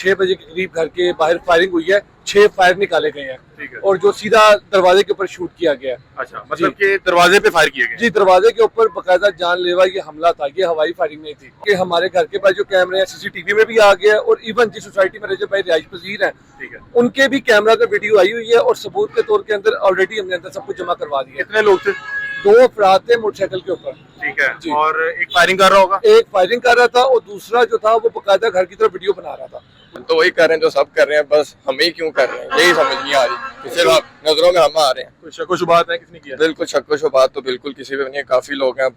6 बजे के करीब घर के बाहर फायरिंग हुई है, 6 फायर निकाले गए हैं। ठीक है। और जो सीधा दरवाजे के ऊपर शूट किया गया है। अच्छा, मतलब कि दरवाजे पे फायर किए गए? जी, दरवाजे के ऊपर बकायदा जानलेवा ये हमला था, ये हवाई फायरिंग नहीं थी। कि हमारे घर के पास जो कैमरे हैं सीसीटीवी में भी आ गया है, और इवन जिस सोसाइटी में रजब भाई रिहाइश पजीर है, ठीक है, उनके भी कैमरा का वीडियो आई हुई है, और सबूत के तौर के अंदर ऑलरेडी हमने अंदर सब कुछ जमा करवा दिया। कितने लोग थे? 2 अफराद थे मोटरसाइकिल के ऊपर। ठीक है। जी। और एक फायरिंग कर रहा होगा? एक फायरिंग कर रहा था और दूसरा जो था वो बकायदा घर की तरफ वीडियो बना रहा था। तो वही कर रहे हैं जो सब कर रहे हैं, बस हम ही क्यों कर रहे हैं यही समझ नहीं आ रही। सिर्फ नजरों में हम आ रहे हैं। कुछ शक व शुबहात है किसने किया? बिल्कुल शक व शुबहात तो बिल्कुल किसी पे नहीं है। काफी लोग हैं,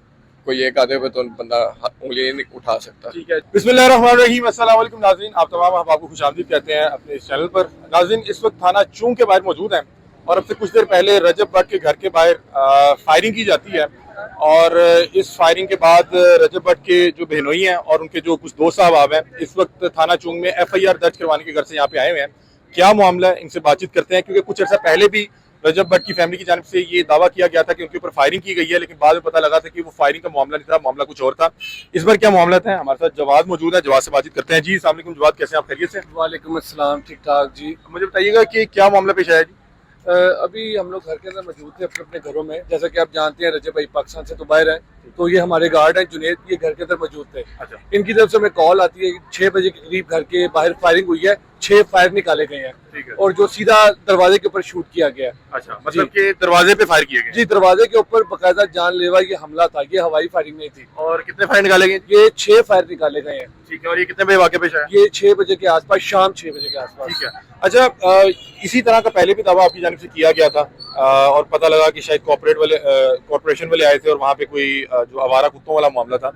कोई एक आधे पे तो बंदा उंगली नहीं उठा सकता। ठीक है। बिस्मिल्लाहिर्रहमानिर्रहीम, अस्सलाम वालेकुम नाज़रीन, आप तमाम अहबाब को खुशामदीद कहते हैं अपने इस चैनल पर। नाज़रीन, इस वक्त थाना चूंग के बाहर मौजूद हैं और अब से कुछ देर पहले रजब भट्ट के घर के बाहर फायरिंग की जाती है। और इस फायरिंग के बाद रजब भट्ट के जो बहनोई हैं और उनके जो कुछ दोस्त साहब हैं इस वक्त थाना चूंग में FIR दर्ज करवाने के घर से यहाँ पे आए हुए हैं। क्या मामला है, इनसे बातचीत करते हैं, क्योंकि कुछ अर्सा पहले भी रजब भट्ट की फैमिली की जानिब से ये दावा किया गया था कि उनके ऊपर फायरिंग की गई है, लेकिन बाद में पता लगा था कि वो फायरिंग का मामला नहीं था, मामला कुछ और था। इस बार क्या मामला था? हमारे साथ जवाद मौजूद है, जवाद से बातचीत करते हैं। जी अस्सलाम वालेकुम जवाद, कैसे हैं आप? खैरियत से? वालेकुम अस्सलाम, ठीक ठाक जी। मुझे बताइएगा कि क्या मामला पेश आया जी? अभी हम लोग घर के अंदर मौजूद थे अपने अपने घरों में। जैसा कि आप जानते हैं रजब भाई पाकिस्तान से तो बाहर है, तो ये हमारे गार्ड हैं जुनेद, ये घर के अंदर मौजूद थे। अच्छा। इनकी तरफ से हमें कॉल आती है कि 6 बजे के करीब घर के बाहर फायरिंग हुई है, 6 फायर निकाले गए हैं। ठीक है। और जो सीधा दरवाजे के ऊपर शूट किया गया है। अच्छा, मतलब कि दरवाजे पे फायर किए गए? जी, दरवाजे के ऊपर बकायदा जानलेवा ये हमला था, ये हवाई फायरिंग नहीं थी। और कितने फायर निकाले गए? ये 6 फायर निकाले गए हैं। ठीक है। और ये कितने बजे वाक़या पेश आया? ये 6 बजे के आसपास, शाम 6 बजे के आसपास। ठीक है। अच्छा, इसी तरह का पहले भी दावा आपकी जानिब से किया गया था और पता लगा कि शायद कॉर्पोरेशन वाले आए थे और वहाँ पे कोई जो आवारा कुत्तों वाला मामला था।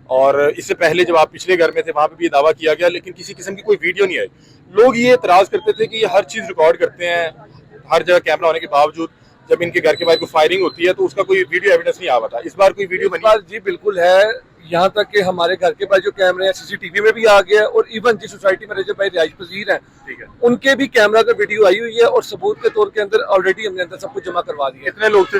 और इससे पहले जब आप पिछले घर में थे वहाँ पे भी ये दावा किया गया, लेकिन किसी किस्म की कोई वीडियो नहीं आई। लोग ये एतराज़ करते थे कि ये हर चीज़ रिकॉर्ड करते हैं, हर जगह कैमरा होने के बावजूद जब इनके घर के बाहर कोई फायरिंग होती है तो उसका कोई वीडियो एविडेंस नहीं आ पाता। इस बार कोई वीडियो बनी? जी बिल्कुल है, यहाँ तक कि हमारे घर के पास जो कैमरे हैं सीसीटीवी में भी आ गया है, और इवन जिस सोसाइटी में रजब भाई रिहाइश पजीर है, ठीक है, उनके भी कैमरा का वीडियो आई हुई है, और सबूत के तौर के अंदर ऑलरेडी हमने अंदर सब कुछ जमा करवा दिया। कितने लोग थे?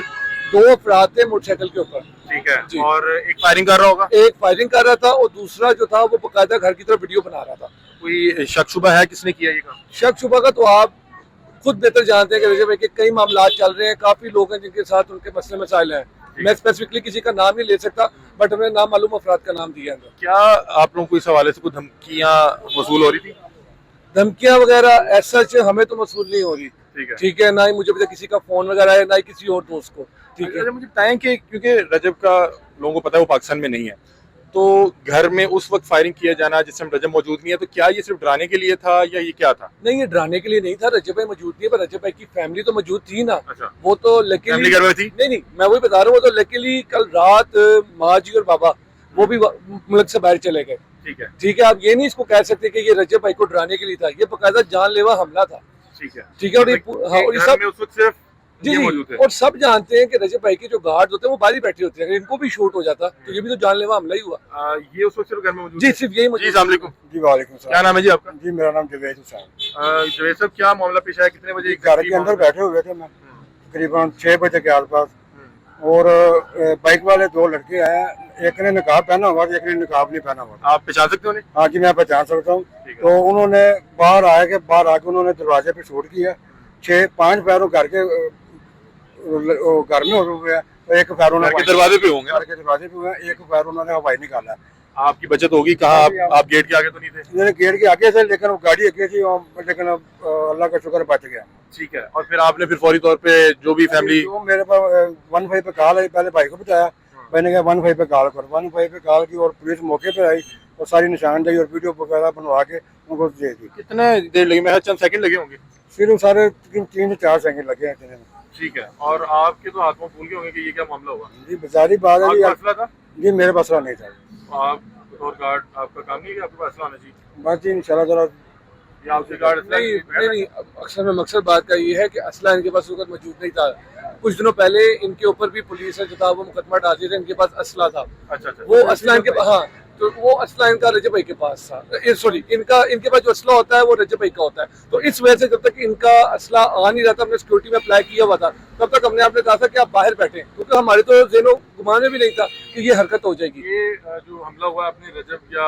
2 अफराद थे मोटरसाइकिल के ऊपर। ठीक है। जी। और एक फायरिंग कर रहा होगा? एक फायरिंग कर रहा था और दूसरा जो था वो बकायदा घर की तरफ वीडियो बना रहा था। कोई शक शुबा है किसने किया ये काम? शक शुबा का तो आप खुद बेहतर जानते हैं कि रजब भाई के कई मामला चल रहे हैं, काफी लोग हैं जिनके साथ उनके मसले मसाइल हैं। मैं स्पेसिफिकली किसी का नाम नहीं ले सकता, बट हमें नामालूम अफराद का नाम दिया है। क्या आप लोगों को इस हवाले से कुछ धमकियां वसूल हो रही थी? धमकियां वगैरह ऐसा हमें तो वसूल नहीं हो रही। ठीक है। ठीक है, ना ही मुझे किसी का फोन वगैरह है, ना ही किसी और दोस्त को। ठीक है। अच्छा, मुझे बताएं कि क्योंकि रजब का लोगों को पता है वो पाकिस्तान में नहीं है, तो घर में उस वक्त फायरिंग किया जाना जिस समय रजब मौजूद नहीं है, तो क्या ये सिर्फ डराने के लिए था या ये क्या था? नहीं, ये डराने के लिए नहीं था। रजब भाई मौजूद नहीं है, पर रजब भाई की फैमिली तो मौजूद थी ना। अच्छा। वो तो लेकिन फैमिली घर में थी? नहीं, मैं वही बता रहा हूँ, वो तो लेकिन कल रात माँ जी और बाबा वो भी मुल्क से बाहर चले गए। ठीक है। ठीक है, आप ये नहीं इसको कह सकते कि ये रजब भाई को डराने के लिए था, ये बकायदा जानलेवा हमला था। ठीक है। ठीक है। और ये घर सब में उस वक्त सिर्फ जी ये मौजूद है। और सब जानते हैं कि रजब भाई के जो गार्ड होते हैं वो बाहर ही बैठे होते हैं, अगर इनको भी शूट हो जाता तो ये भी तो जानलेवा हमला ही हुआ। ये उस वक्त सिर्फ घर में मौजूद जी, है? सिर्फ यही जी अस्सलाम वालेकुम। जी वालेकुम सलाम। क्या नाम है जी आपका? जी मेरा नाम जवेद हुसैन। जवेद साहब, क्या मामला पेश आया? कितने बजे? घर के अंदर बैठे हुए थे, मैं तकरीबन 6 बजे के आसपास, और बाइक वाले 2 लड़के आए, एक ने निकाब पहना हुआ था, एक ने निकाब नहीं पहना हुआ। आप पहचान सकते हो उन्हें? हाँ जी, मैं पहचान सकता हूँ। ठीक है। तो उन्होंने बाहर आके उन्होंने दरवाजे पे शूट किया। 5 पैरों घर में हुए हैं, तो एक पैर घर के दरवाजे पे होंगे? घर के दरवाजे पे हुए, एक पैर उन्होंने हवाई निकाला। आपकी बचत होगी कहाँ? आप गेट के आगे तो नहीं थे? उन्होंने गेट के आगे से, लेकिन वो गाड़ी आगे थी, लेकिन अल्लाह का शुक्र बच गया। ठीक है। और फिर आपने फिर फौरी तौर पे जो भी फैमिली? जो मेरे पास 15 पे कॉल आई, पहले भाई को बताया, मैंने कहा 15 पे कॉल करो। 15 पे कॉल की और पुलिस मौके पे आई और सारी निशानदेही और वीडियो वगैरह बनवा के उनको दे दी। कितने देर लगी? मैं चंद सेकंड लगे होंगे? सिर्फ सारे 3 से 4 सेकंड लगे हैं इतने में। ठीक है। और आपके तो हाथ में भूल गए होंगे कि ये क्या मामला हुआ? जी बेचारी बात है आपका असला था? जी मेरे पास असला नहीं था। आप और गार्ड, आपका काम नहीं है कि आपके पास असला आना चाहिए? बस जी इंशाल्लाह जरा या आपसे गार्ड असला नहीं, अक्सर में मकसद बात का ये है कि असला इनके पास वक्त मौजूद नहीं था। कुछ दिनों पहले इनके ऊपर भी पुलिस है जो था वो मुकदमा डाल दी, इनके पास असला था। अच्छा। वो असला इनके पास, हाँ, तो वो असला इनका रजब भाई के पास था। सॉरी, इनके पास जो असला होता है वो रजब भाई का होता है। तो इस वजह से जब तक इनका असला आ नहीं रहा था, हमने सिक्योरिटी में अप्लाई किया हुआ था, तब तक हमने आपने कहा था कि आप बाहर बैठे, क्योंकि हमारे तो ज़हनो गुमान में भी नहीं था कि ये हरकत हो जाएगी। ये जो हमला हुआ अपने रजब या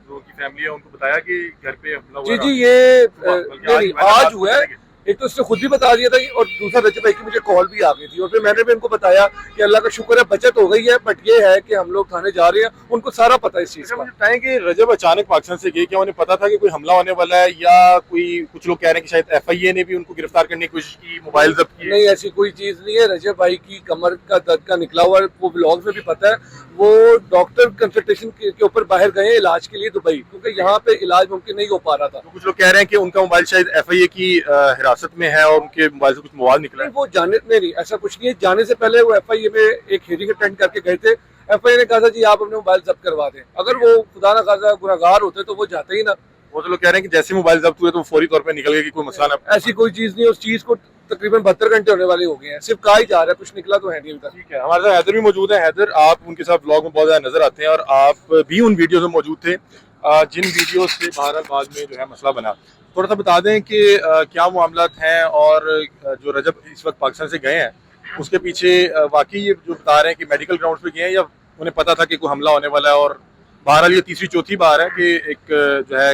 जो उनकी फैमिली है उनको बताया कि घर पे हमला हुआ जी है? जी, ये बल्कि आज नहीं, मैंने आज बात हुआ है। करेंगे। एक तो उसने खुद भी बता दिया था और दूसरा रजत भाई की मुझे कॉल भी आ गई थी और फिर मैंने भी उनको बताया कि अल्लाह का शुक्र है बचत हो गई है, बट ये है कि हम लोग थाने जा रहे हैं, उनको सारा पता है इस चीज अच्छा, का। मुझे बताएं कि रजब अचानक पाकिस्तान से गए, क्या उन्हें पता था कि कोई हमला होने वाला है, या कोई कुछ लोग कह रहे हैं कि शायद एफआईए ने भी उनको गिरफ्तार करने की कोशिश की, मोबाइल जब्त किए? नहीं, ऐसी कोई चीज नहीं है। रजब भाई की कमर का दर्द का निकला हुआ है, वो ब्लॉग में भी पता है। वो डॉक्टर कंसल्टेशन के ऊपर बाहर गए हैं इलाज के लिए दुबई, क्योंकि यहाँ पे इलाज मुमकिन नहीं हो पा रहा था। तो कुछ लोग कह रहे हैं कि उनका मोबाइल शायद एफआईए की हिरासत में है और उनके मोबाइल से कुछ मवाद निकला है। नहीं, वो जाने नहीं, ऐसा कुछ नहीं है। जाने से पहले वो एफआईए में एक हियरिंग अटेंड करके गए थे। एफआईए ने कहा था जी आप अपने मोबाइल जब्त करवा दें। अगर वो खुदा ना खासा गुनहगार होते तो वो जाते ही ना। वो तो लोग कह रहे हैं कि जैसे मोबाइल जब्त हुए तो वो फौरी तौर पर निकल गए कि कोई मसला ना। ऐसी कोई चीज नहीं है। उस चीज को तकरीबन 72 घंटे होने वाले हो गए हैं, सिर्फ कहा ही जा रहा है, कुछ निकला तो है नहीं अभी तक। ठीक है, हमारे साथ हैदर भी मौजूद है। हैदर, आप उनके साथ ब्लॉग में बहुत ज्यादा नजर आते हैं और आप भी उन वीडियोस में मौजूद थे जिन वीडियो से बहरहाल बाद में जो है मसला बना। थोड़ा सा बता दें कि क्या मामलात हैं और जो रजब इस वक्त पाकिस्तान से गए हैं उसके पीछे वाकई ये जो बता रहे हैं कि मेडिकल ग्राउंड पे गए हैं, या उन्हें पता था कि कोई हमला होने वाला है? और बहरहाल ये तीसरी चौथी बार है कि एक जो है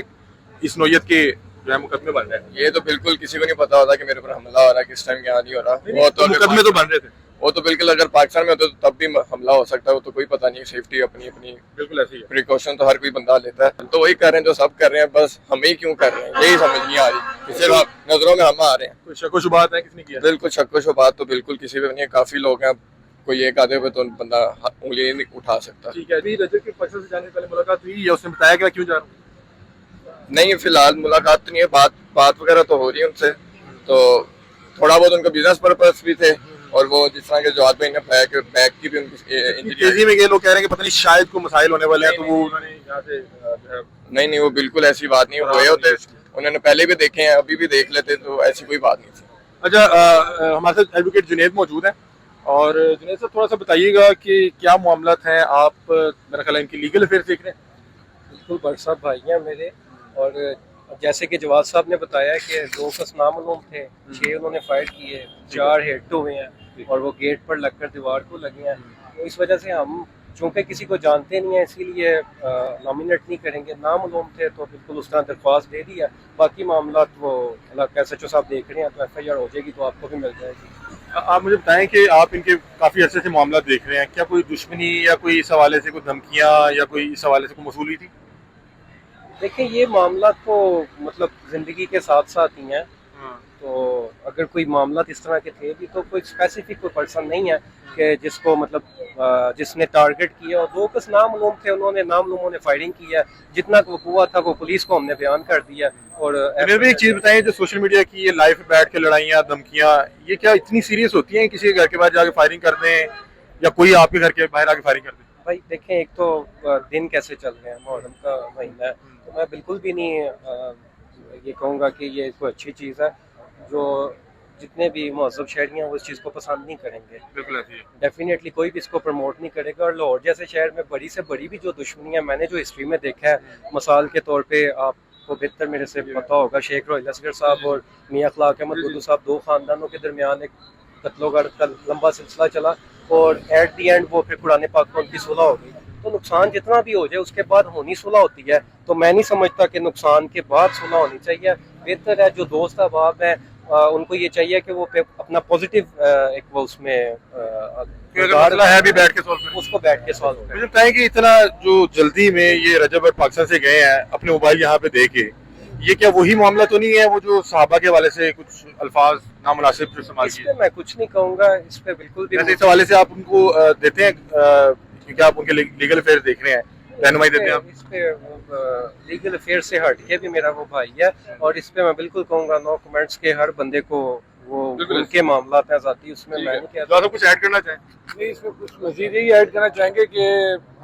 इस नौयत के जो है मुकदमे बन रहे हैं। ये तो बिल्कुल किसी को नहीं पता होता कि मेरे ऊपर हमला हो रहा है, किस टाइम क्या नहीं हो रहा। वो तो मुकदमे तो बन रहे थे, वो तो बिल्कुल अगर पाकिस्तान में होते तो तब भी हमला हो सकता है। वो तो कोई पता नहीं, सेफ्टी अपनी अपनी बिल्कुल ऐसे ही है। प्रिकॉशन तो हर कोई बंदा लेता है। तो वही कर रहे हैं जो सब कर रहे हैं, बस हम ही क्यों कर रहे हैं यही समझ नहीं आ रही। सिर्फ नजरों में हम आ रहे हैं। कोई शक व शुबहात है किसने किया? बिल्कुल शक व शुबहात तो बिल्कुल किसी पे नहीं है। काफी लोग हैं, कोई एक आधे पे तो बंदा उंगली नहीं उठा सकता। ठीक है, अभी रजब के पाकिस्तान से जाने से पहले मुलाकात हुई या उसने बताया कि मैं क्यों जा रहा हूँ? नहीं, फिलहाल मुलाकात तो नहीं है, बात वगैरह तो हो रही है उनसे। तो थोड़ा बहुत उनका बिजनेस पर्पस भी थे और वो जिस तरह के जवाब में बैग की भी उनकी इंजीनियर। तेजी में ये लोग कह रहे हैं कि पता नहीं शायद कोई मसाइल होने वाले हैं, तो वो उन्होंने यहाँ से नहीं, वो बिल्कुल ऐसी बात नहीं हुए होते। उन्होंने पहले भी देखे हैं, अभी भी देख लेते, तो ऐसी कोई बात नहीं थी। अच्छा, हमारे साथ एडवोकेट जुनैद मौजूद हैं और जुनैद साहब थोड़ा सा बताइएगा कि क्या मामलात हैं। आप मेरा ख्याल है इनकी लीगल अफेयर देख रहे हैं। बिल्कुल, बड़ साहब भाई हैं मेरे। और जैसे कि जवाद साहब ने बताया कि 2 कस नामालूम थे, 6 उन्होंने फायर किए, 4 हिट हुए हैं और वो गेट पर लगकर दीवार को लगे हैं। तो इस वजह से हम चूंकि किसी को जानते नहीं है इसीलिए नॉमिनेट नहीं करेंगे। नामालूम थे तो बिल्कुल उस तरह दरख्वास्त दे दिया। बाकी मामला वो SHO साहब देख रहे हैं, तो FIR हो जाएगी तो आपको भी मिल जाएगी। आप मुझे बताएं कि आप इनके काफी अरसे से मामला देख रहे हैं, क्या कोई दुश्मनी या कोई इस हवाले से कोई धमकियां या कोई इस हवाले से कोई मसूली थी? देखिए, ये मामला तो मतलब जिंदगी के साथ साथ ही हैं। तो अगर कोई मामला इस तरह के थे भी तो कोई स्पेसिफिक कोई पर्सन नहीं है कि जिसको मतलब जिसने टारगेट किया। और 2 कस नामालूम थे, उन्होंने नामालूमों ने फायरिंग की है। जितना हुआ था वो पुलिस को हमने बयान कर दिया। और मुझे भी एक चीज बताइए, जो सोशल मीडिया की ये लाइव पे बैठ के लड़ाइयाँ धमकियाँ, ये क्या इतनी सीरियस होती हैं? किसी के घर के बाहर जाके फायरिंग कर दें या कोई आपके घर के बाहर आके फायरिंग कर दे? भाई देखें, एक तो दिन कैसे चल रहे हैं, मुहर्रम का महीना है, तो मैं बिल्कुल भी नहीं ये कहूँगा कि ये कोई अच्छी चीज़ है। जो जितने भी महज़ब शहरी हैं वो इस चीज़ को पसंद नहीं करेंगे। बिल्कुल ऐसी है। डेफिनेटली कोई भी इसको प्रमोट नहीं करेगा। और लाहौर जैसे शहर में बड़ी से बड़ी भी जो दुश्मनी है, मैंने जो हिस्ट्री में देखा है, मिसाल के तौर पे आपको बेहतर मेरे से पता होगा, शेख रोहिल असगर साहब और मियाँ अखलाक अहमद गुड्डू साहब, 2 ख़ानदानों के दरमियान एक कत्लोगार्द का लंबा सिलसिला चला और एट दी एंड वो फिर कुरान पाक में उनकी सुलह हो गई। तो नुकसान जितना भी हो जाए उसके बाद होनी सुलह होती है। तो मैं नहीं समझता कि नुकसान के बाद सुलह होनी चाहिए। बेहतर है जो दोस्त अहबाब हैं उनको ये चाहिए कि वो अपना पॉजिटिव एक वो उसमें मसला है भी बैठ के सॉल्व करें, उसको बैठ के सॉल्व करें। मुझे बताएं कि इतना जो जल्दी में ये रजब पाकिस्तान से गए हैं अपने मोबाइल यहाँ पे दे के, ये क्या वही मामला तो नहीं है वो जो सहाबा के हवाले से कुछ अल्फाज नामुनासिब जो इस्तेमाल इस किए? पे मैं कुछ नहीं कहूँगा, इस पे बिल्कुल भी। वैसे इस हवाले से आप उनको देते हैं क्योंकि आप उनके लीगल अफेयर देख रहे हैं, रहनुमाई देते हैं आप? इस पे लीगल अफेयर से हट के भी मेरा वो भाई है और इस पे मैं बिल्कुल कहूँगा नो कमेंट्स के। हर बंदे को वो उनके मामला हैं ज़ाती, उसमें मैं नहीं कहता। तो कुछ ऐड करना चाहें? नहीं, इसमें कुछ मजीद यही ऐड करना चाहेंगे कि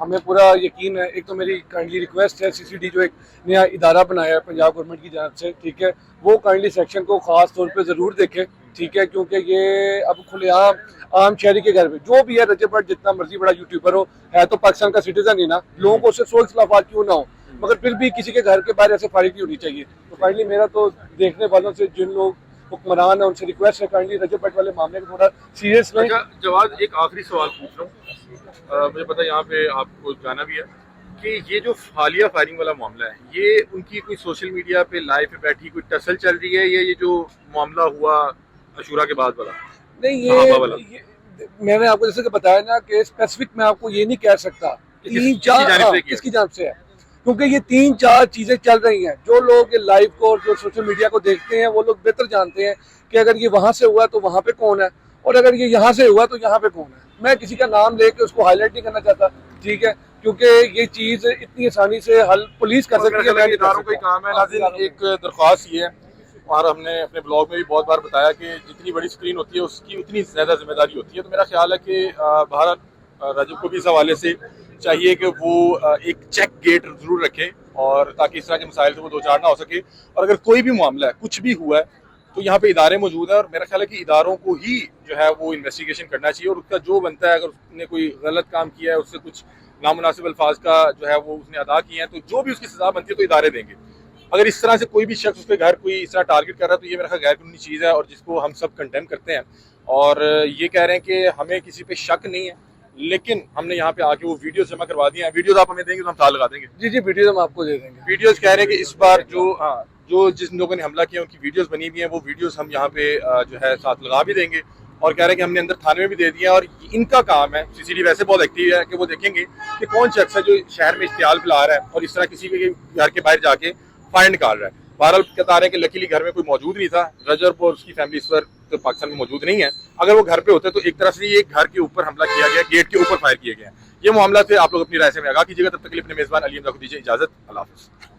हमें पूरा यकीन है। एक तो मेरी काइंडली रिक्वेस्ट है, CCD जो एक नया इदारा बनाया है पंजाब गवर्नमेंट की जानब से, ठीक है, वो काइंडली सेक्शन को ख़ास तौर पे ज़रूर देखें, ठीक है, क्योंकि ये अब खुलेआम आम शहरी के घर में जो भी है, रजब भट्ट जितना मर्जी बड़ा यूट्यूबर हो, है तो पाकिस्तान का सिटीजन ही ना, लोगों को उससे सोच खिलाफात क्यों ना हो, मगर फिर भी किसी के घर के बाहर ऐसे फायरिंग नहीं होनी चाहिए। तो काइंडली मेरा तो देखने वालों से जिन लोग हुक्मरान है उनसे रिक्वेस्ट है, काइंडली रजब भट्ट वाले मामले को थोड़ा सीरियस लें। अच्छा जवाब, एक आखिरी सवाल पूछ रहा हूँ, मुझे पता है यहाँ पे आपको जाना भी है, कि ये जो हालिया फायरिंग वाला मामला है, ये उनकी कोई सोशल मीडिया पे लाइव पे बैठी कोई टसल चल रही है, ये जो मामला हुआ अशूरा के बाद वाला? नहीं, सहाबा वाला। ये मैंने आपको जैसे कि बताया ना कि स्पेसिफिक मैं आपको ये नहीं कह सकता किसकी जानिब से किया? किसकी जानिब से है, क्योंकि ये 3-4 चीजें चल रही हैं। जो लोग लाइव को और जो सोशल मीडिया को देखते हैं वो लोग बेहतर जानते हैं कि अगर ये वहां से हुआ तो वहां पे कौन है, और अगर ये यहाँ से हुआ तो यहाँ पे कौन है। मैं किसी का नाम लेके उसको हाईलाइट नहीं करना चाहता, ठीक है, क्योंकि ये चीज इतनी आसानी से हल पुलिस कर सकती है, मैं नहीं कर इदारों का ही काम है। नाज़रीन, एक दरख्वास्त ये है, और हमने अपने ब्लॉग में भी बहुत बार बताया कि जितनी बड़ी स्क्रीन होती है उसकी उतनी ज़्यादा जिम्मेदारी होती है। तो मेरा ख्याल है कि भारत रजब को भी इस हवाले से चाहिए कि वो एक चेक गेट जरूर रखें, और ताकि इस तरह के मसाइल से वो दो चार ना हो सके। और अगर कोई भी मामला है, कुछ भी हुआ है, तो यहाँ पे इदारे मौजूद हैं, और मेरा ख्याल है कि इदारों को ही जो है वो इन्वेस्टिगेशन करना चाहिए, और उसका जो बनता है, अगर उसने कोई गलत काम किया है, उससे कुछ नामुनासिब अल्फाज का जो है वो उसने अदा किए हैं, तो जो भी उसकी सजा बनती है तो इदारे देंगे। अगर इस तरह से कोई भी शख्स उसके घर कोई इस तरह टारगेट कर रहा है, तो ये मेरा ख्याल गैर कानूनी चीज़ है, और जिसको हम सब कंडेम करते हैं। और ये कह रहे हैं कि हमें किसी पे शक नहीं है, लेकिन हमने यहाँ पे आके वो वीडियोस जमा करवा दिए हैं। वीडियोस आप हमें देंगे तो हम ताल लगा देंगे। जी वीडियो हम आपको दे देंगे। वीडियोस कह रहे हैं कि इस बार जो जिस लोगों ने हमला किया उनकी वीडियोस बनी हुई हैं, वो वीडियोस हम यहाँ पे जो है साथ लगा भी देंगे, और कह रहे हैं कि हमने अंदर थाने में भी दे दिया। और इनका काम है, सीसीटीवी वैसे बहुत एक्टिव है, कि वो देखेंगे कि कौन शख्स है जो शहर में इश्तियाल फैला रहा है और इस तरह किसी के घर के बाहर जाके फायर निकाल रहा है। बहरहाल बता रहे हैं कि लकीली घर में कोई मौजूद नहीं था, रजब और उसकी फैमिली इस पर तो पाकिस्तान में मौजूद नहीं है। अगर वो घर पे होते तो एक तरह से ये घर के ऊपर हमला किया गया, गेट के ऊपर फायर किया गया। ये मामला थे, आप लोग अपनी राय से में आगाह कीजिएगा। तब तक के लिए अपने मेजबान अली हमजा को दीजिए इजाजत। अल्लाह हाफ़िज़।